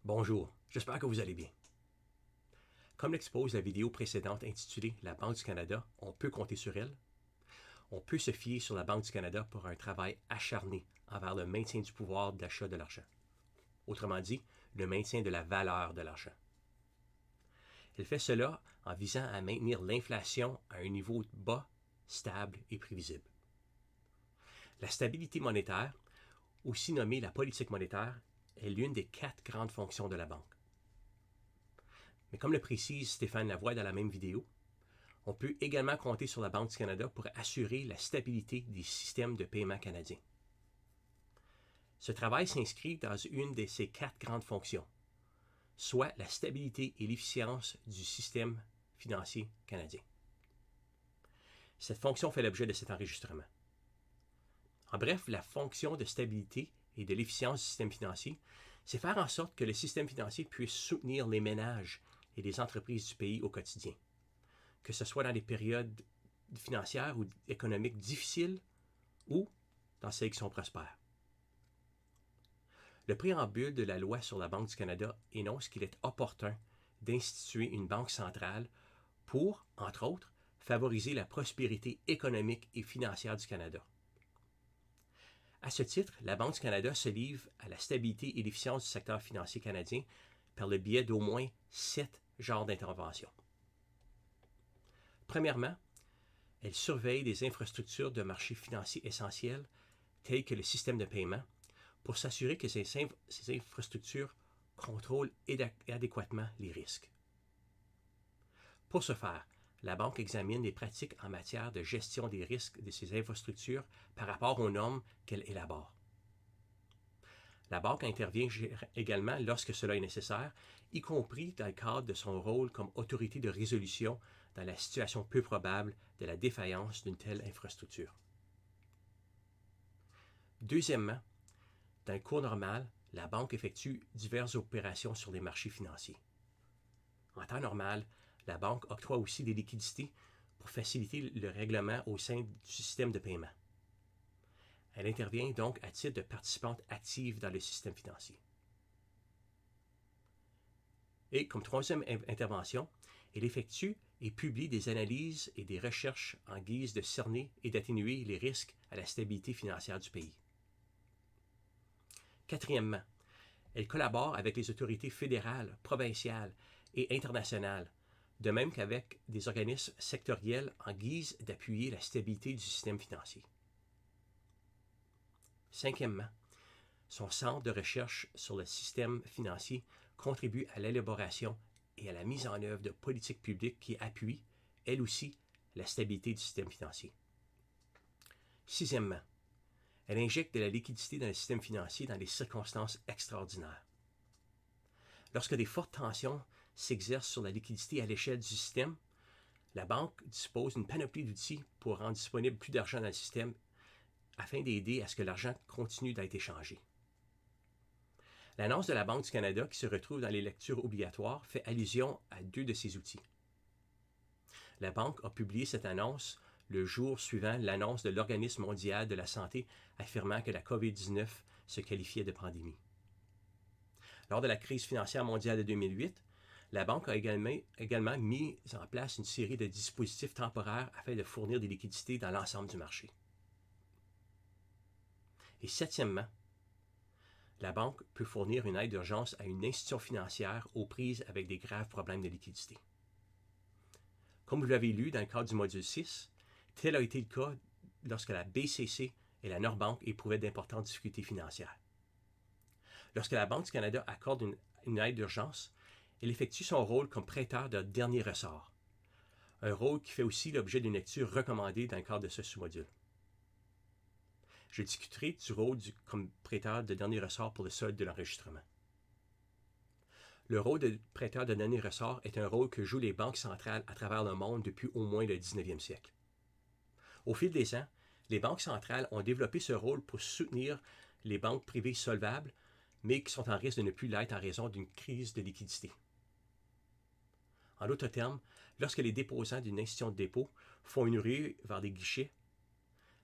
Bonjour, j'espère que vous allez bien. Comme l'expose la vidéo précédente intitulée La Banque du Canada, on peut compter sur elle. On peut se fier sur la Banque du Canada pour un travail acharné envers le maintien du pouvoir d'achat de l'argent. Autrement dit, le maintien de la valeur de l'argent. Elle fait cela en visant à maintenir l'inflation à un niveau bas, stable et prévisible. La stabilité monétaire, aussi nommée la politique monétaire, est l'une des 4 grandes fonctions de la banque. Mais comme le précise Stéphane Lavoie dans la même vidéo, on peut également compter sur la Banque du Canada pour assurer la stabilité des systèmes de paiement canadiens. Ce travail s'inscrit dans une de ces 4 grandes fonctions, soit la stabilité et l'efficience du système financier canadien. Cette fonction fait l'objet de cet enregistrement. En bref, la fonction de stabilité et de l'efficience du système financier, c'est faire en sorte que le système financier puisse soutenir les ménages et les entreprises du pays au quotidien, que ce soit dans des périodes financières ou économiques difficiles ou dans celles qui sont prospères. Le préambule de la loi sur la Banque du Canada énonce qu'il est opportun d'instituer une banque centrale pour, entre autres, favoriser la prospérité économique et financière du Canada. À ce titre, la Banque du Canada se livre à la stabilité et l'efficience du secteur financier canadien par le biais d'au moins 7 genres d'interventions. Premièrement, elle surveille les infrastructures de marché financier essentielles, telles que le système de paiement, pour s'assurer que ces infrastructures contrôlent adéquatement les risques. Pour ce faire, la Banque examine les pratiques en matière de gestion des risques de ces infrastructures par rapport aux normes qu'elle élabore. La Banque intervient également lorsque cela est nécessaire, y compris dans le cadre de son rôle comme autorité de résolution dans la situation peu probable de la défaillance d'une telle infrastructure. Deuxièmement, dans le cours normal, la Banque effectue diverses opérations sur les marchés financiers. En temps normal, la Banque octroie aussi des liquidités pour faciliter le règlement au sein du système de paiement. Elle intervient donc à titre de participante active dans le système financier. Et comme troisième intervention, elle effectue et publie des analyses et des recherches en guise de cerner et d'atténuer les risques à la stabilité financière du pays. Quatrièmement, elle collabore avec les autorités fédérales, provinciales et internationales, de même qu'avec des organismes sectoriels en guise d'appuyer la stabilité du système financier. Cinquièmement, son centre de recherche sur le système financier contribue à l'élaboration et à la mise en œuvre de politiques publiques qui appuient, elles aussi, la stabilité du système financier. Sixièmement, elle injecte de la liquidité dans le système financier dans des circonstances extraordinaires. Lorsque des fortes tensions s'exercent sur la liquidité à l'échelle du système, la Banque dispose d'une panoplie d'outils pour rendre disponible plus d'argent dans le système afin d'aider à ce que l'argent continue d'être échangé. L'annonce de la Banque du Canada, qui se retrouve dans les lectures obligatoires, fait allusion à 2 de ces outils. La Banque a publié cette annonce le jour suivant l'annonce de l'Organisme mondial de la santé affirmant que la COVID-19 se qualifiait de pandémie. Lors de la crise financière mondiale de 2008, la Banque a également mis en place une série de dispositifs temporaires afin de fournir des liquidités dans l'ensemble du marché. Et septièmement, la Banque peut fournir une aide d'urgence à une institution financière aux prises avec des graves problèmes de liquidité. Comme vous l'avez lu dans le cadre du module 6, tel a été le cas lorsque la BCC et la Nordbank éprouvaient d'importantes difficultés financières. Lorsque la Banque du Canada accorde une aide d'urgence, elle effectue son rôle comme prêteur de dernier ressort, un rôle qui fait aussi l'objet d'une lecture recommandée dans le cadre de ce sous-module. Je discuterai du rôle comme prêteur de dernier ressort pour le solde de l'enregistrement. Le rôle de prêteur de dernier ressort est un rôle que jouent les banques centrales à travers le monde depuis au moins le 19e siècle. Au fil des ans, les banques centrales ont développé ce rôle pour soutenir les banques privées solvables, mais qui sont en risque de ne plus l'être en raison d'une crise de liquidité. En d'autres termes, lorsque les déposants d'une institution de dépôt font une ruée vers des guichets,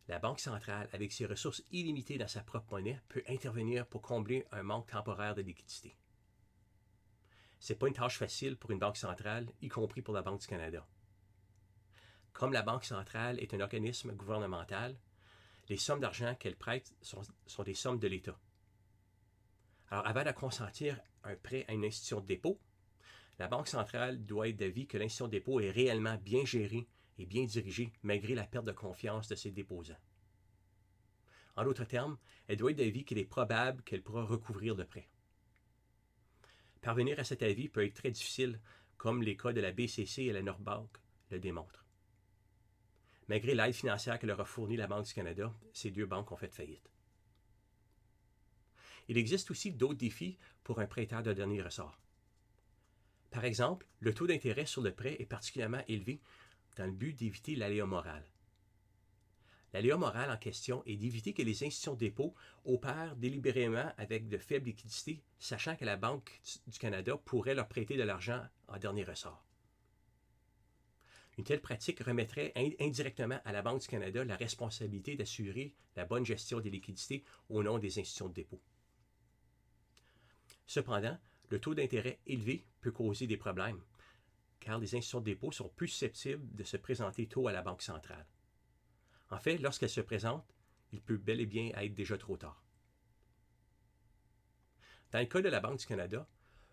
la Banque centrale, avec ses ressources illimitées dans sa propre monnaie, peut intervenir pour combler un manque temporaire de liquidité. Ce n'est pas une tâche facile pour une banque centrale, y compris pour la Banque du Canada. Comme la Banque centrale est un organisme gouvernemental, les sommes d'argent qu'elle prête sont des sommes de l'État. Alors, avant de consentir un prêt à une institution de dépôt, la Banque centrale doit être d'avis que l'institution de dépôt est réellement bien gérée et bien dirigée malgré la perte de confiance de ses déposants. En d'autres termes, elle doit être d'avis qu'il est probable qu'elle pourra recouvrir le prêt. Parvenir à cet avis peut être très difficile, comme les cas de la BCC et la Nordbank le démontrent. Malgré l'aide financière que leur a fournie la Banque du Canada, ces deux banques ont fait faillite. Il existe aussi d'autres défis pour un prêteur de dernier ressort. Par exemple, le taux d'intérêt sur le prêt est particulièrement élevé dans le but d'éviter l'aléa moral. L'aléa moral en question est d'éviter que les institutions de dépôt opèrent délibérément avec de faibles liquidités, sachant que la Banque du Canada pourrait leur prêter de l'argent en dernier ressort. Une telle pratique remettrait indirectement à la Banque du Canada la responsabilité d'assurer la bonne gestion des liquidités au nom des institutions de dépôt. Cependant, le taux d'intérêt élevé peut causer des problèmes, car les institutions de dépôt sont plus susceptibles de se présenter tôt à la Banque centrale. En fait, lorsqu'elles se présentent, il peut bel et bien être déjà trop tard. Dans le cas de la Banque du Canada,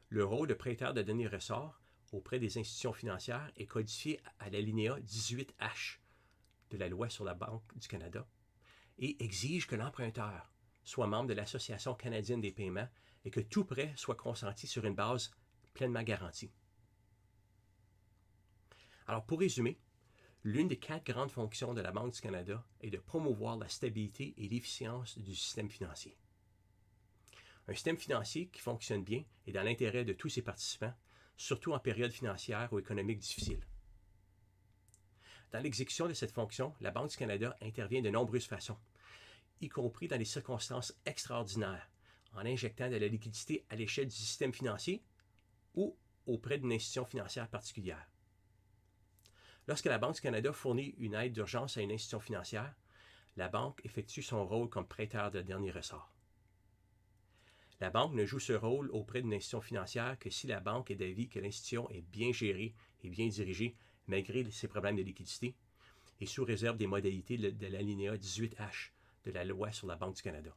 le rôle de prêteur de dernier ressort auprès des institutions financières est codifié à l'alinéa 18H de la loi sur la Banque du Canada et exige que l'emprunteur soit membre de l'Association canadienne des paiements et que tout prêt soit consenti sur une base pleinement garantie. Alors, pour résumer, l'une des 4 grandes fonctions de la Banque du Canada est de promouvoir la stabilité et l'efficience du système financier. Un système financier qui fonctionne bien est dans l'intérêt de tous ses participants, surtout en période financière ou économique difficile. Dans l'exécution de cette fonction, la Banque du Canada intervient de nombreuses façons, y compris dans des circonstances extraordinaires, en injectant de la liquidité à l'échelle du système financier ou auprès d'une institution financière particulière. Lorsque la Banque du Canada fournit une aide d'urgence à une institution financière, la Banque effectue son rôle comme prêteur de dernier ressort. La Banque ne joue ce rôle auprès d'une institution financière que si la Banque est d'avis que l'institution est bien gérée et bien dirigée malgré ses problèmes de liquidité et sous réserve des modalités de l'alinéa 18H de la loi sur la Banque du Canada.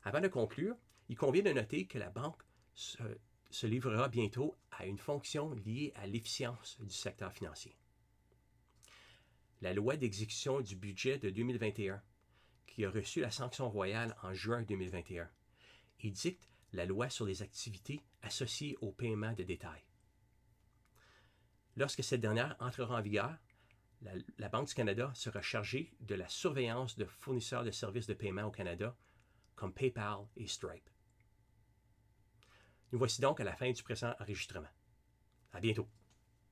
Avant de conclure, il convient de noter que la Banque se livrera bientôt à une fonction liée à l'efficience du secteur financier. La loi d'exécution du budget de 2021, qui a reçu la sanction royale en juin 2021, édicte la loi sur les activités associées au paiement de détail. Lorsque cette dernière entrera en vigueur, la Banque du Canada sera chargée de la surveillance de fournisseurs de services de paiement au Canada, comme PayPal et Stripe. Nous voici donc à la fin du présent enregistrement. À bientôt.